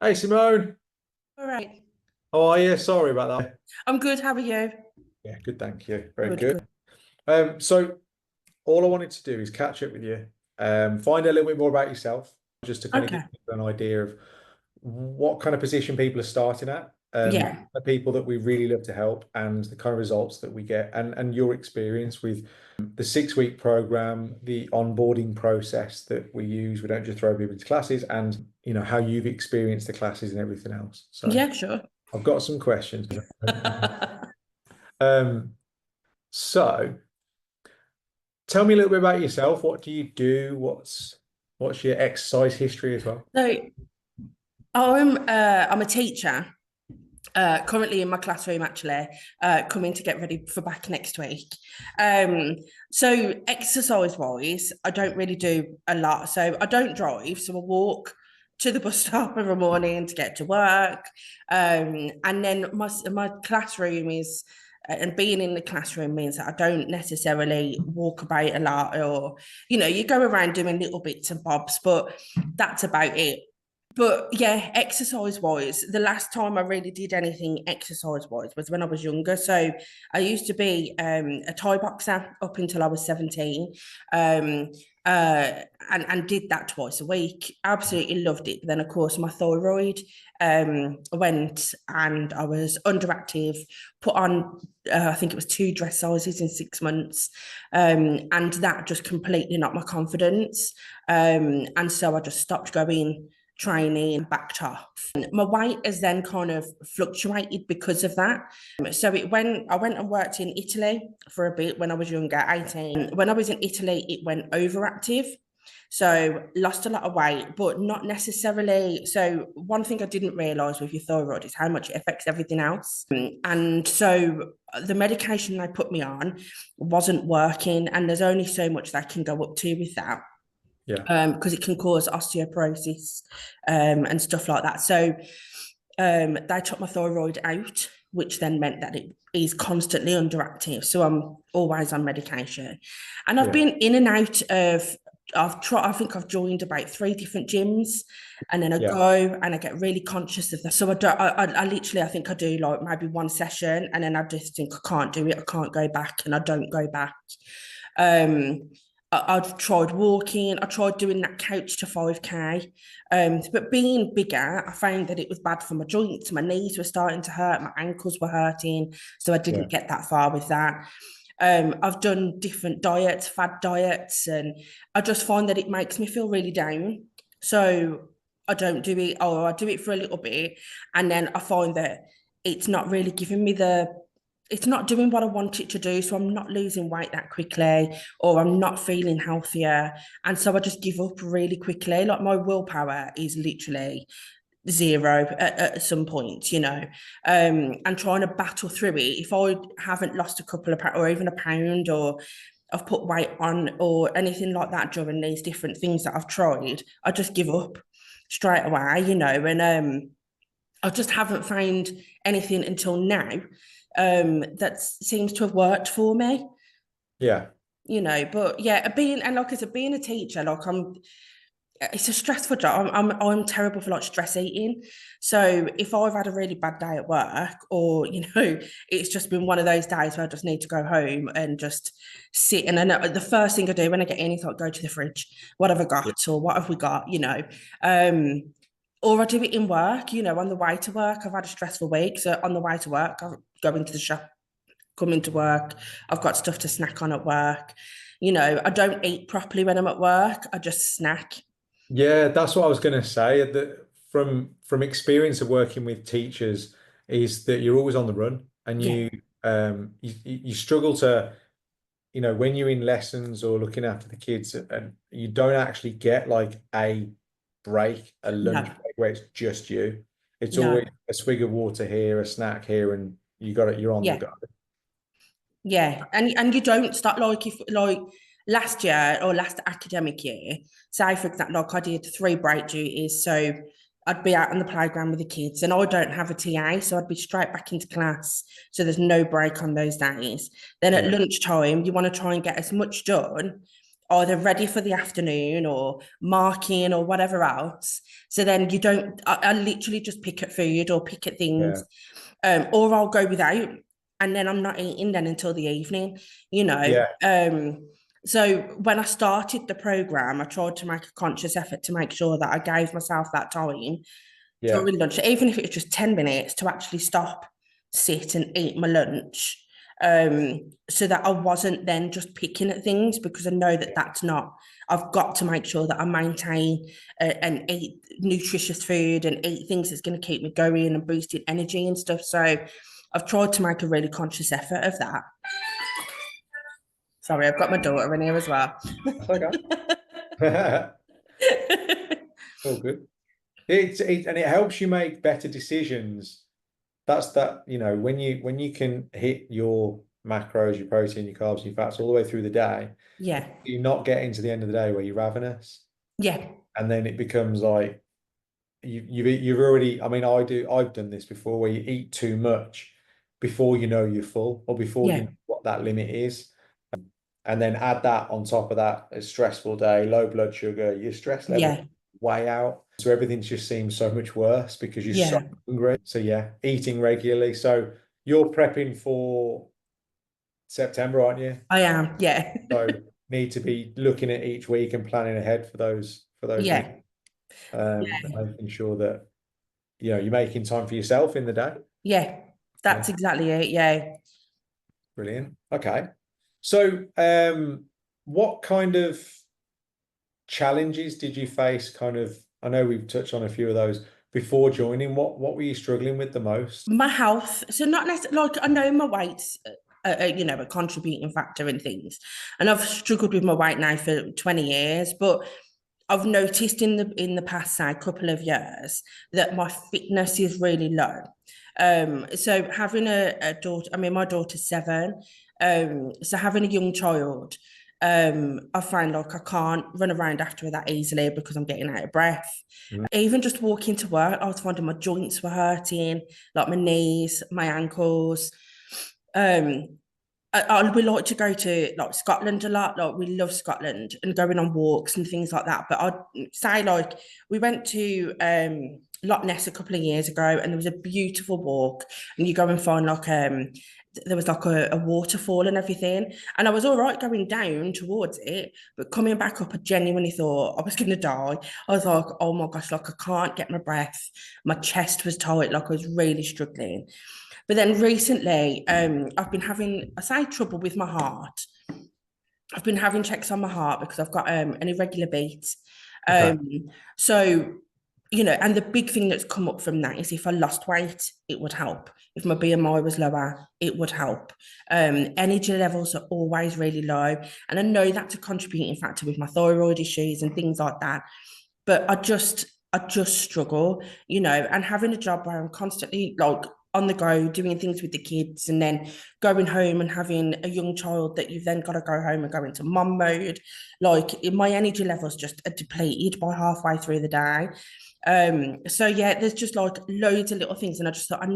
Hey Simone, All right. how are you? Sorry about that. I'm good. How are you? Yeah, good, thank you. Very Good, good. good. So all I wanted to do is catch up with you, find a little bit more about yourself, just to kind of give Okay. people an idea of what kind of position people are starting at, Yeah. the people that we really love to help, and the kind of results that we get, and your experience with the 6 week program, the onboarding process that we use. We don't just throw people into classes, and how you've experienced the classes and everything else. So Yeah, sure. I've got some questions. Um, so tell me a little bit about yourself. What do you do? What's your exercise history as well? So I'm a teacher, currently in my classroom actually, coming to get ready for back next week. Um, so exercise wise, I don't really do a lot. So I don't drive, so I walk to the bus stop every morning to get to work. And then my classroom is and being in the classroom means that I don't necessarily walk about a lot, or you go around doing little bits and bobs, but that's about it. But yeah, exercise wise, the last time I really did anything exercise wise was when I was younger. So I used to be a Thai boxer up until I was 17. Um, and did that twice a week. Absolutely loved it. But then, of course, my thyroid went and I was underactive, put on, I think it was 2 dress sizes in 6 months. And that just completely knocked my confidence. And so I just stopped going training, backed off. My weight has then kind of fluctuated because of that. So I went and worked in Italy for a bit when I was younger, 18. When I was in Italy, it went overactive. So lost a lot of weight, but not necessarily. So one thing I didn't realize with your thyroid is how much it affects everything else. And so the medication they put me on wasn't working, and there's only so much they can go up to with that Yeah, because it can cause osteoporosis and stuff like that. So they took my thyroid out, which then meant that it is constantly underactive. So I'm always on medication. And I've yeah, been in and out of, I think I've joined about 3 different gyms, and then I yeah, go and I get really conscious of that. So I don't, I literally, I think I do like maybe one session and then I just think I can't do it. I can't go back, and I don't go back. Um, I've tried walking, I tried doing that couch to 5K. But being bigger, I found that it was bad for my joints. My knees were starting to hurt, my ankles were hurting. So I yeah, didn't get that far with that. I've done different diets, fad diets, and I just find that it makes me feel really down. So I don't do it, or I do it for a little bit, and then I find that it's not really giving me it's not doing what I want it to do. So I'm not losing weight that quickly, or I'm not feeling healthier. And so I just give up really quickly. Like my willpower is literally zero at some point, and trying to battle through it. If I haven't lost a couple of pounds or even a pound, or I've put weight on or anything like that during these different things that I've tried, I just give up straight away, and I just haven't found anything until now that seems to have worked for me, yeah, but yeah, being and like I said, being a teacher, like it's a stressful job. I'm terrible for like stress eating. So if I've had a really bad day at work, or it's just been one of those days where I just need to go home and just sit, and then the first thing I do when I get in is like go to the fridge. What have I yeah, got, or what have we got? Um, or I do it in work. On the way to work, I've had a stressful week, so on the way to work, I go into the shop, come into work. I've got stuff to snack on at work. I don't eat properly when I'm at work. I just snack. yeah. That's what I was going to say. That from experience of working with teachers is that you're always on the run, and Yeah. you struggle to when you're in lessons or looking after the kids, and you don't actually get like a lunch No, break where it's just you. It's always no. a swig of water here, a snack here, and you're on the Yeah. go. Yeah. And you don't start like if like last year or last academic year, say for example, like I did 3 break duties. So I'd be out on the playground with the kids, and I don't have a TA, so I'd be straight back into class. So there's no break on those days. Then at Yeah, lunchtime, you want to try and get as much done either ready for the afternoon or marking or whatever else. So then you don't, I literally just pick at food or pick at Yeah. things, or I'll go without, and then I'm not eating then until the evening, you know. Yeah. So when I started the program, I tried to make a conscious effort to make sure that I gave myself that time Yeah. during lunch, even if it was just 10 minutes, to actually stop, sit, and eat my lunch. So that I wasn't then just picking at things, because I know that that's not, I've got to make sure that I maintain and eat nutritious food and eat things that's going to keep me going and boosting energy and stuff. So I've tried to make a really conscious effort of that. Sorry, I've got my daughter in here as well. That's okay. All good. And it helps you make better decisions. That's that, when you can hit your macros, your protein, your carbs, your fats all the way through the day, Yeah, you're not getting to the end of the day where you're ravenous. yeah, And then it becomes like you've already, I mean, I've done this before where you eat too much before you know you're full or before you yeah, know what that limit is. And then add that on top of that, a stressful day, low blood sugar, your stress level yeah, way out. So everything just seems so much worse because you're so yeah. hungry. So yeah, eating regularly. So you're prepping for September, aren't you? I am. Yeah, So need to be looking at each week and planning ahead for those weeks. yeah, And making sure that you're making time for yourself in the day. yeah. Yeah, That's exactly it. Yeah. brilliant. Okay. So what kind of challenges did you face kind of, I know we've touched on a few of those before joining. What were you struggling with the most? My health, so not necessarily, like, I know my weight's a contributing factor in things, and I've struggled with my weight now for 20 years, but I've noticed in the past, say, couple of years, that my fitness is really low. So having a daughter, I mean, my daughter's 7, so having a young child, I find like I can't run around after her that easily because I'm getting out of breath. Mhm. Even just walking to work, I was finding my joints were hurting, like my knees, my ankles. Um, we like to go to like Scotland a lot. Like, we love Scotland and going on walks and things like that. But I'd say, like, we went to Loch Ness a couple of years ago, and there was a beautiful walk, and you go and find like there was like a waterfall and everything, and I was all right going down towards it, but coming back up, I genuinely thought I was gonna die. I was like, oh my gosh, like, I can't get my breath, my chest was tight, like I was really struggling. But then recently, I've been having, I say, trouble with my heart. I've been having checks on my heart because I've got an irregular beat. Okay. Um, so, and the big thing that's come up from that is if I lost weight, it would help. If my BMI was lower, it would help. Energy levels are always really low. And I know that's a contributing factor with my thyroid issues and things like that. But I just struggle, and having a job where I'm constantly like on the go doing things with the kids, and then going home and having a young child that you've then got to go home and go into mom mode. Like, my energy levels just are depleted by halfway through the day. So yeah, there's just like loads of little things, and I just thought I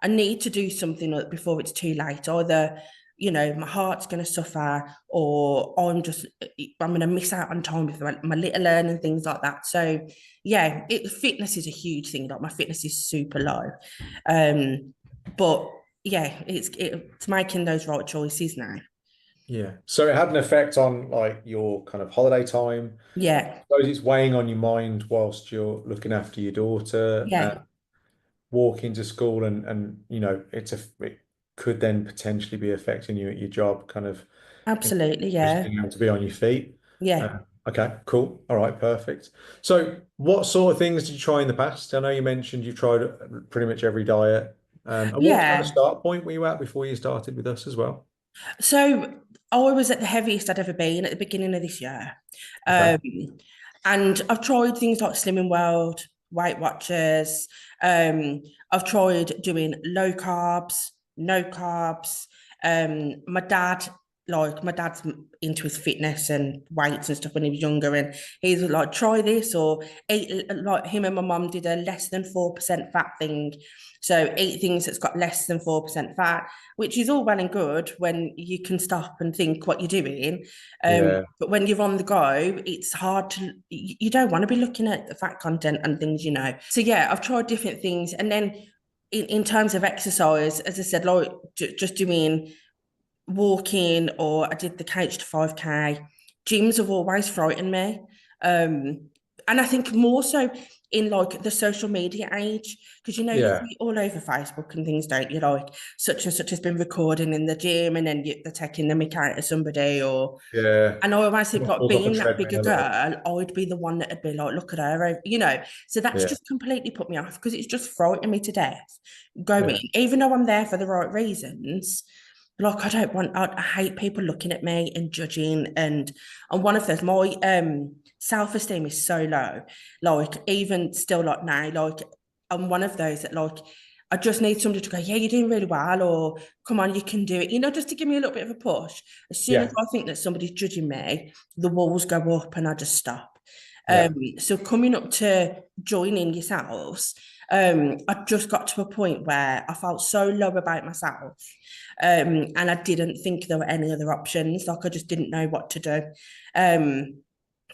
need to do something before it's too late. Either, my heart's going to suffer, or I'm going to miss out on time with my little learn and things like that. So yeah, fitness is a huge thing. Like, my fitness is super low. But yeah, it's making those right choices now. Yeah. So it had an effect on like your kind of holiday time. Yeah, I suppose it's weighing on your mind whilst you're looking after your daughter and yeah, walking to school and it could then potentially be affecting you at your job, kind of absolutely. just Yeah, being able to be on your feet. yeah, Okay, cool. All right, perfect. So, what sort of things did you try in the past? I know you mentioned you tried pretty much every diet. And what kind of yeah. start point were you at before you started with us as well? So I was at the heaviest I'd ever been at the beginning of this year. Okay. Um, and I've tried things like Slimming World, Weight Watchers. I've tried doing low carbs, no carbs. My dad like my dad's into his fitness and weights and stuff when he was younger, and he's like, try this or eat, like him and my mum did a less than 4% fat thing. So eat things that's got less than 4% fat, which is all well and good when you can stop and think what you're doing. Yeah. But when you're on the go, it's hard to, you don't want to be looking at the fat content and things, you know. So yeah, I've tried different things. And then in terms of exercise, as I said, like just doing walking, or I did the couch to 5K. Gyms have always frightened me. And I think more so in like the social media age, because you know, you Yeah. see all over Facebook and things, don't you? Like such and such has been recording in the gym, and then they're taking the mick out of somebody, or Yeah. and I always think like Falls off a being that bigger treadmill. girl, I'd be the one that'd be like, look at her, you know. So that's Yeah. just completely put me off because it's just frightening me to death going, Yeah. even though I'm there for the right reasons. Like I don't want, I hate people looking at me and judging, and one of those, my self-esteem is so low. Like even still, like now, like I'm one of those that like I just need somebody to go, yeah, you're doing really well, or come on, you can do it, you know, just to give me a little bit of a push. As soon as Yeah. I think that somebody's judging me, the walls go up and I just stop. Yeah. So coming up to joining yourselves, I just got to a point where I felt so low about myself. And I didn't think there were any other options. Like I just didn't know what to do. Um,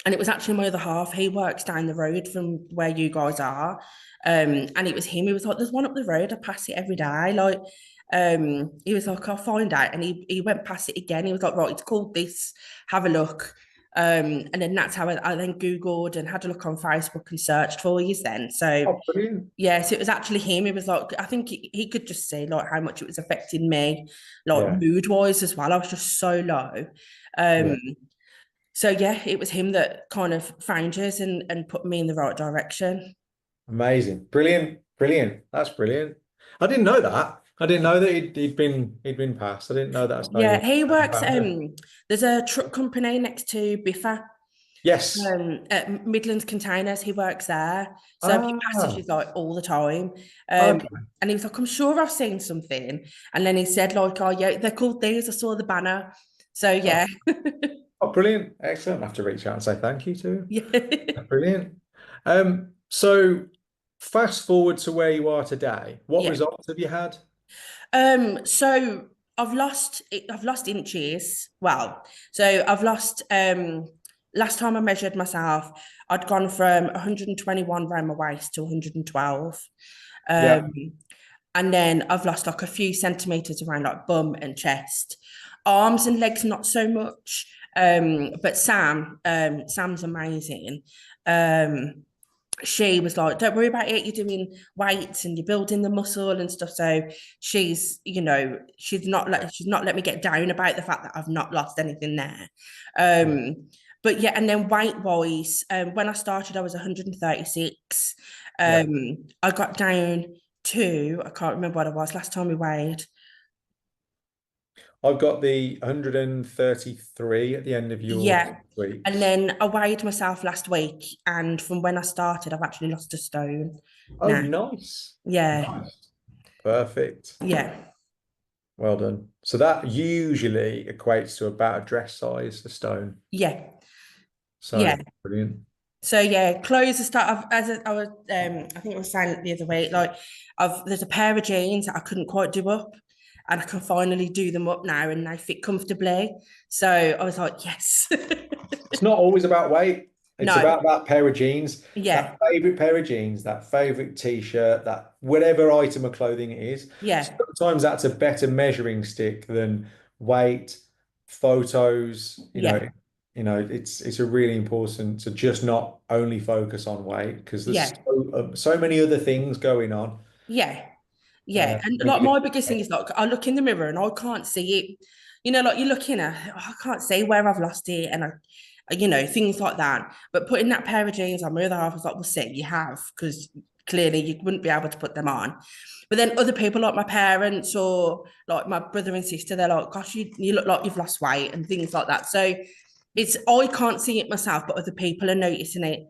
and it was actually my other half. He works down the road from where you guys are. And it was him. He was like, "There's one up the road. I pass it every day." Like, he was like, "I'll find out." And he went past it again. He was like, "Right, it's called this. Have a look." And then that's how I then Googled and had a look on Facebook and searched for you then. So Oh, brilliant. yes, it was actually him. It was like, I think he could just see like how much it was affecting me, like Yeah. mood wise as well. I was just so low. Um, Yeah. so yeah, it was him that kind of found us and put me in the right direction. Amazing. Brilliant. Brilliant. That's brilliant. I didn't know that. I didn't know that he'd been passed. I didn't know that's how Yeah, you he works. found it. There's a truck company next to Biffa, Yes. at Midlands Containers. He works there, so he passes Ah, you like all the time. Um, okay. and he was like, "I'm sure I've seen something." And then he said, "Like, oh yeah, they're called these. I saw the banner." So Oh, yeah, oh, brilliant. Excellent. I have to reach out and say thank you to him. yeah, Brilliant. So fast forward to where you are today. What yeah. results have you had? So I've lost inches. Well, so I've lost. Last time I measured myself, I'd gone from 121 around my waist to 112. Yeah. Um, and then I've lost like a few centimeters around like bum and chest, arms and legs not so much. But Sam's amazing. Um, she was like, "Don't worry about it. You're doing weights and you're building the muscle and stuff." So she's, you know, she's not let me get down about the fact that I've not lost anything there. Yeah. But yeah, and then weight wise, when I started, I was 136. Yeah. I got down to, I can't remember what I was last time we weighed. I've got the 133 at the end of your Yeah. And weeks. then I weighed myself last week, and from when I started, I've actually lost a stone Oh, now. nice. Yeah. Nice. Perfect. Yeah. Well done. So that usually equates to about a dress size, a stone. Yeah. So Yeah. brilliant. So yeah, clothes are start. I was, I think I was saying it the other way. Like, there's a pair of jeans that I couldn't quite do up, and I can finally do them up now, and they fit comfortably. So I was like, yes. It's not always about weight. It's No. about that pair of jeans, that Yeah. favorite pair of jeans, that favorite t-shirt, that whatever item of clothing it is. Yeah. Sometimes that's a better measuring stick than weight, photos. Yeah. It's a really important to just not only focus on weight because there's Yeah. so many other things going on. Yeah. Yeah. And When like you my biggest thing is like I look in the mirror and I can't see it. You know, like you're looking at, "Oh, I can't see where I've lost it," and things like that. But putting that pair of jeans on, my other half was like, "Well, see, you have, because clearly you wouldn't be able to put them on." But then other people, like my parents or like my brother and sister, they're like, "Gosh, you look like you've lost weight," and things like that. So I can't see it myself, but other people are noticing it.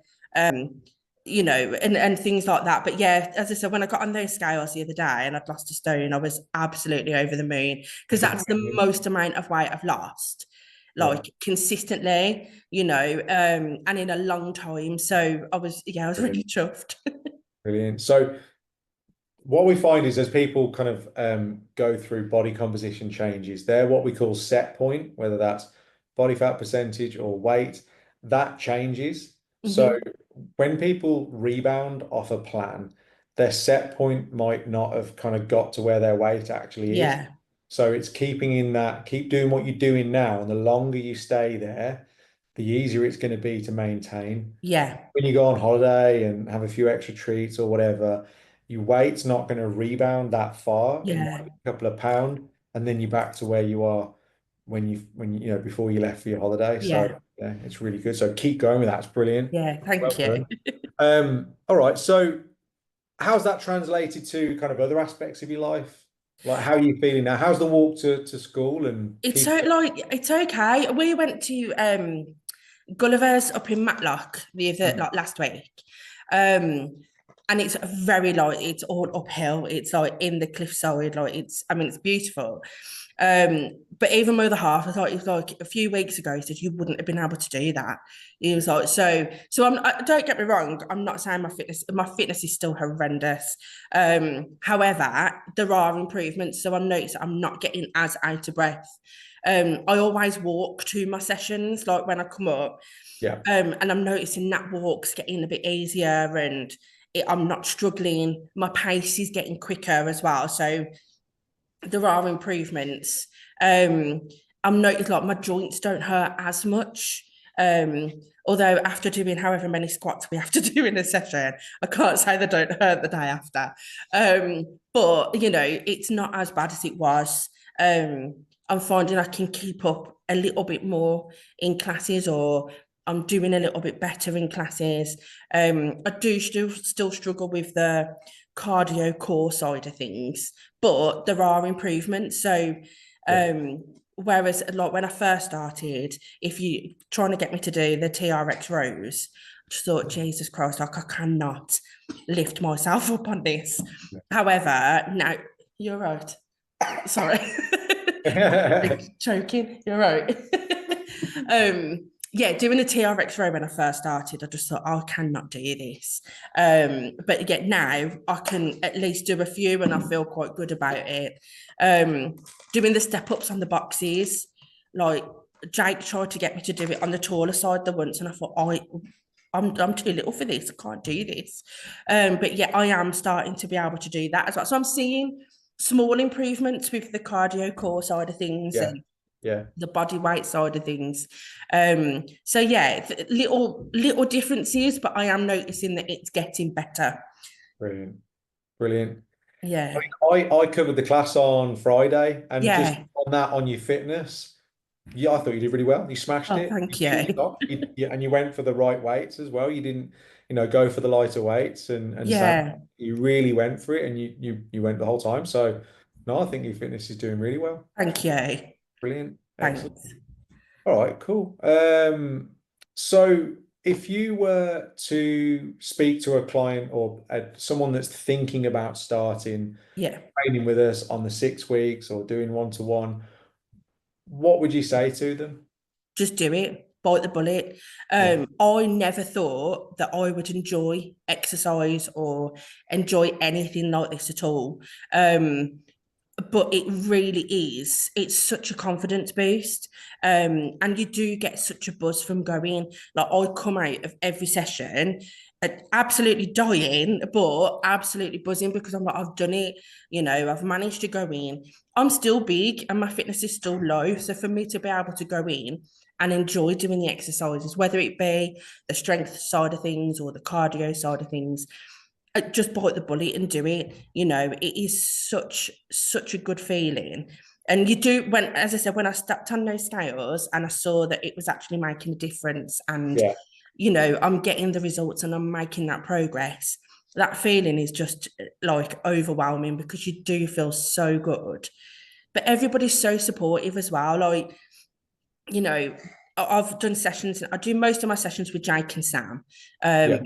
and things like that. But yeah, as I said, when I got on those scales the other day and I'd lost a stone, I was absolutely over the moon because that's the most amount of weight I've lost, Yeah, like consistently, and in a long time. So I was really brilliant, chuffed. brilliant. So what we find is as people kind of go through body composition changes, they're what we call set point, whether that's body fat percentage or weight, that changes. So Hmm. when people rebound off a plan, their set point might not have kind of got to where their weight actually is. Yeah, So it's keeping in that, keep doing what you're doing now, and the longer you stay there, the easier it's going to be to maintain. yeah, When you go on holiday and have a few extra treats or whatever, your weight's not going to rebound that far. It might yeah, be a couple of pound, and then you're back to where you are before you left for your holiday. So yeah, yeah, it's really good. So keep going with that. It's brilliant. yeah. Well Thank you. done. All right. So how's that translated to kind of other aspects of your life? Like how are you feeling now? How's the walk to school and It's keep so like it's okay. We went to Gulliver's up in Matlock the other Mm. like last week. Um and it's very like it's all uphill. It's like in the cliffside, like it's beautiful. But even more the half, I thought it was like a few weeks ago, he said you wouldn't have been able to do that. He was like, so don't get me wrong, I'm not saying my fitness is still horrendous. However, there are improvements. So I'm noticing I'm not getting as out of breath. I always walk to my sessions, like when I come up, Yeah. and I'm noticing that walk's getting a bit easier and I'm not struggling. My pace is getting quicker as well. So there are improvements. Um, I'm noticing like my joints don't hurt as much. Um, Although after doing however many squats we have to do in a session, I can't say they don't hurt the day after. But it's not as bad as it was. I'm finding I can keep up a little bit more in classes, or I'm doing a little bit better in classes. I do still struggle with the cardio core side of things, but there are improvements. So, Yeah. whereas like when I first started, if you trying to get me to do the TRX rows, I just thought, Jesus Christ, like I cannot lift myself up on this. However, now you're right. Sorry. Choking. You're right. Yeah, doing a TRX row when I first started, I just thought, oh, I cannot do this. But yet now I can at least do a few and I feel quite good about it. Um, Doing the step ups on the boxes, like Jake tried to get me to do it on the taller side the once, and I thought, I'm too little for this. I can't do this. But yeah, I am starting to be able to do that as well. So I'm seeing small improvements with the cardio core side of things Yeah. and Yeah. the body weight side of things. So yeah, little differences, but I am noticing that it's getting better. Brilliant. Brilliant. Yeah, I covered the class on Friday, and just yeah. on that, on your fitness, yeah, I thought you did really well. You smashed Oh, it. You thank kicked you. off, and you went for the right weights as well. You didn't, go for the lighter weights and say Yeah, you really went for it, and you went the whole time. So, no, I think your fitness is doing really well. thank you. Brilliant, excellent. Thanks. All right, cool. So if you were to speak to a client or someone that's thinking about starting Yeah, training with us on the 6 weeks or doing one-to-one, what would you say to them? just do it. Bite the bullet. Yeah, I never thought that I would enjoy exercise or enjoy anything like this at all. But it really is. It's such a confidence boost. And you do get such a buzz from going. Like I come out of every session absolutely dying, but absolutely buzzing because I'm like, I've done it, I've managed to go in. I'm still big and my fitness is still low. So for me to be able to go in and enjoy doing the exercises, whether it be the strength side of things or the cardio side of things, just bite the bullet and do it. It is such a good feeling. And you do when, as I said, when I stepped on those scales and I saw that it was actually making a difference, and yeah, I'm getting the results and I'm making that progress. That feeling is just like overwhelming because you do feel so good. But everybody's so supportive as well. Like, you know, I've done sessions. I do most of my sessions with Jake and Sam. Um, Yeah.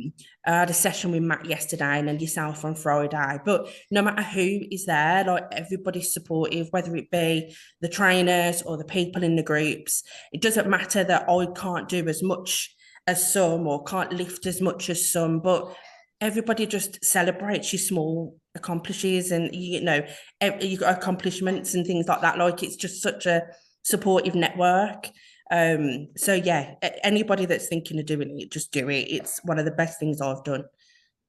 I had a session with Matt yesterday and then yourself on Friday. But no matter who is there, like everybody's supportive, whether it be the trainers or the people in the groups. It doesn't matter that I can't do as much as some or can't lift as much as some, but everybody just celebrates your small accomplishes and your accomplishments and things like that. Like it's just such a supportive network. So yeah, anybody that's thinking of doing it, just do it. It's one of the best things I've done.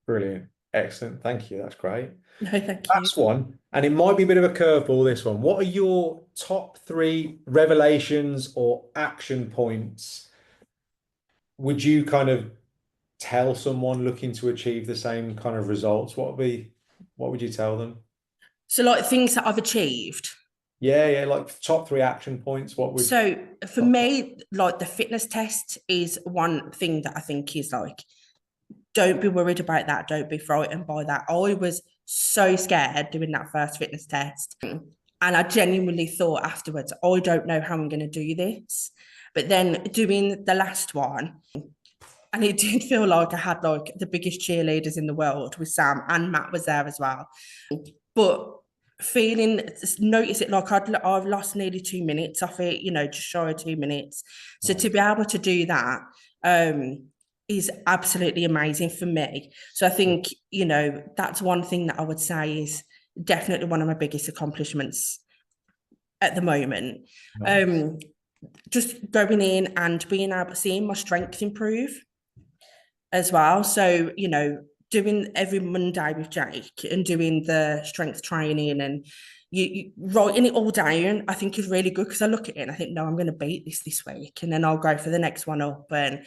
Brilliant. Excellent. Thank you. That's great. No, thank you. Last one, and it might be a bit of a curveball, this one. What are your top three revelations or action points? Would you kind of tell someone looking to achieve the same kind of results? What would you tell them? So like things that I've achieved. Yeah, yeah, like top three action points. What would So for me, like the fitness test is one thing that I think is like, don't be worried about that. Don't be frightened by that. I was so scared doing that first fitness test. And I genuinely thought afterwards, I don't know how I'm going to do this. But then doing the last one, and it did feel like I had like the biggest cheerleaders in the world with Sam, and Matt was there as well. But feeling, notice it like I've lost nearly 2 minutes off it, just shy of 2 minutes. So to be Nice. able to do that is absolutely amazing for me. So I think, that's one thing that I would say is definitely one of my biggest accomplishments at the moment. Nice. Um, just going in and being able to see my strength improve as well. So, doing every Monday with Jake and doing the strength training and you writing it all down, I think is really good because I look at it and I think, no, I'm going to beat this week. And then I'll go for the next one up. And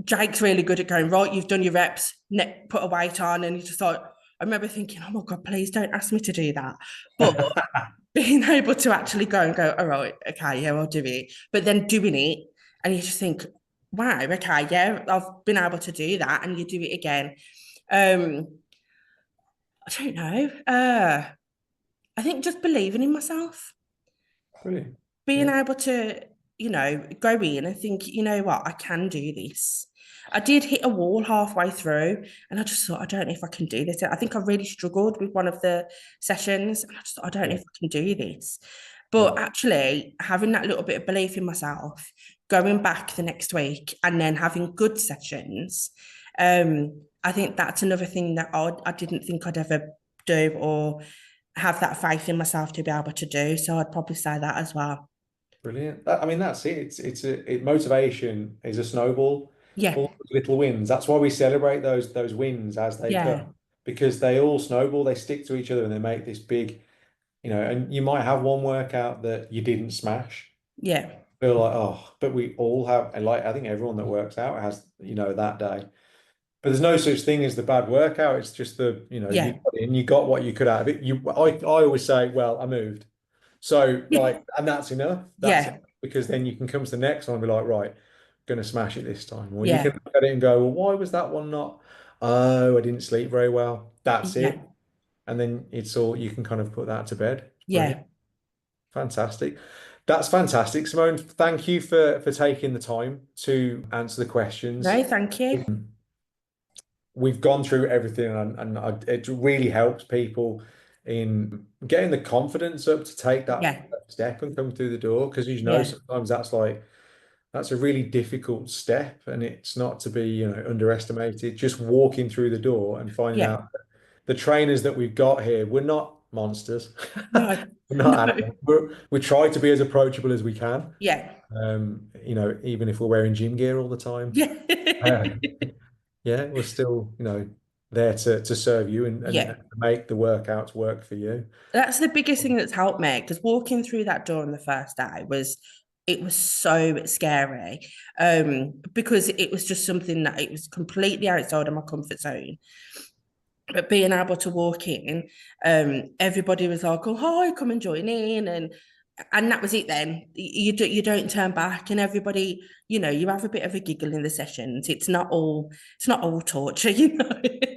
Jake's really good at going, right, you've done your reps, put a weight on. And you just like, I remember thinking, oh my God, please don't ask me to do that. But being able to actually go and go, all right, okay, yeah, I'll do it. But then doing it, and you just think, wow, okay, yeah, I've been able to do that, and you do it again. Um, I don't know. I think just believing in myself, Brilliant. being Yeah. able to, go in and think, you know what, I can do this. I did hit a wall halfway through, and I just thought, I don't know if I can do this. I think I really struggled with one of the sessions, and I just thought, I don't know Yeah. if I can do this. Yeah. But actually, having that little bit of belief in myself, going back the next week, and then having good sessions, I think that's another thing that I didn't think I'd ever do or have that faith in myself to be able to do. So I'd probably say that as well. Brilliant. I mean, that's it. Motivation is a snowball. Yeah, All those little wins. That's why we celebrate those wins as they yeah, come, because they all snowball. They stick to each other and they make this big, And you might have one workout that you didn't smash. yeah, Feel like, oh, but we all have, and like I think everyone that works out has, that day. But there's no such thing as the bad workout. It's just you yeah, got in, you got what you could out of it. I always say, well, I moved. So yeah, like, and that's enough. That's yeah, it. Because then you can come to the next one and be like, right, gonna smash it this time. Or you can yeah, look at it and go, well, why was that one not? Oh, I didn't sleep very well. That's yeah, it. And then it's all you can kind of put that to bed. Brilliant. yeah. Fantastic. That's fantastic, Simone. Thank you for taking the time to answer the questions. No, thank you. We've gone through everything, it really helps people in getting the confidence up to take that Yeah, step and come through the door. Because yeah, sometimes that's a really difficult step, and it's not to be underestimated. Just walking through the door and finding yeah. out that the trainers that we've got here, we're not monsters, No, we're not no, animals. We try to be as approachable as we can. yeah, Even if we're wearing gym gear all the time. yeah, Uh, yeah, we're still, there to serve you and yeah. make the workouts work for you. That's the biggest thing that's helped me because walking through that door on the first day it was so scary because it was just something that it was completely outside of my comfort zone. But being able to walk in, everybody was like, "Oh, hi, come and join in," and and that was it then. You don't turn back, and everybody, you have a bit of a giggle in the sessions. It's not all torture. Yeah.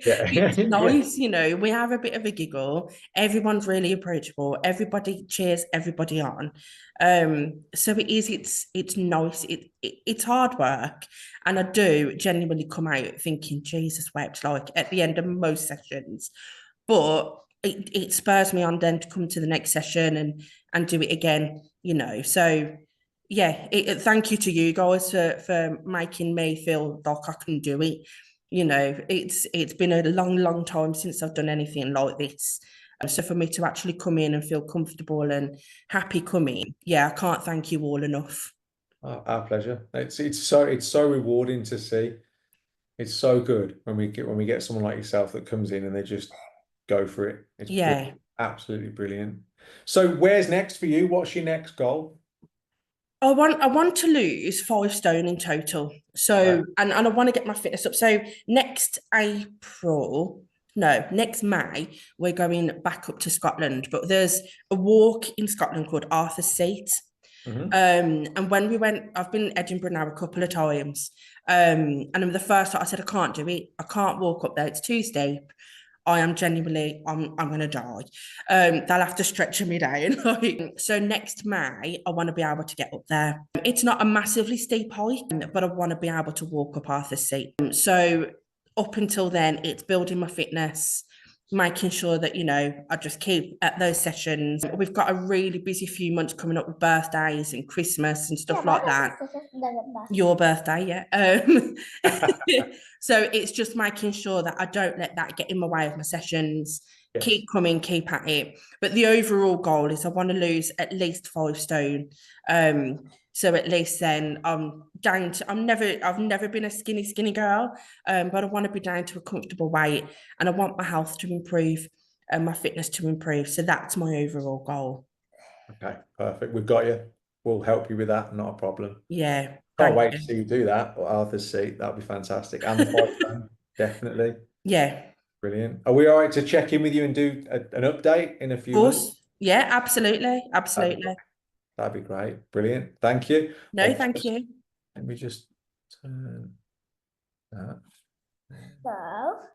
It's Yeah. nice. We have a bit of a giggle. Everyone's really approachable. Everybody cheers everybody on. So it is. It's nice. It's hard work, and I do genuinely come out thinking Jesus wept like at the end of most sessions, but it spurs me on then to come to the next session and do it again, So yeah, thank you to you guys for making me feel like I can do it. It's been a long, long time since I've done anything like this. So for me to actually come in and feel comfortable and happy coming, yeah, I can't thank you all enough. Our pleasure. It's so rewarding to see. It's so good when we get someone like yourself that comes in and they just go for it. It's brilliant, Yeah. absolutely brilliant. So where's next for you? What's your next goal? I want to lose 5 stone in total. Okay. So and I want to get my fitness up. So next May, we're going back up to Scotland, but there's a walk in Scotland called Arthur's Seat. Hmm. And when we went, I've been in Edinburgh now a couple of times. And the first time I said, I can't do it. I can't walk up there. It's too steep. I am genuinely, I'm gonna die. They'll have to stretch me down. So next May, I want to be able to get up there. It's not a massively steep hike, but I want to be able to walk up Arthur's Seat. So up until then, it's building my fitness, making sure that I just keep at those sessions. We've got a really busy few months coming up with birthdays and Christmas and stuff like that. Your birthday, yeah. So it's just making sure that I don't let that get in my way of my sessions. Yes. Keep coming, keep at it. But the overall goal is I want to lose at least 5 stone. So at least then I'm down to I've never been a skinny girl, but I want to be down to a comfortable weight, and I want my health to improve and my fitness to improve. So that's my overall goal. Okay, perfect. We've got you. We'll help you with that. Not a problem. Yeah, Can't thank wait to you. see you do that. Or Arthur's seat. That'll be fantastic. And the 5 grand, definitely. Yeah, Brilliant. Are we all right to check in with you and do an update in a of few months? course. Yeah, absolutely, That'd be great. absolutely. That'd be great. Brilliant. Thank you. No, I'll thank just you. let me just turn that. So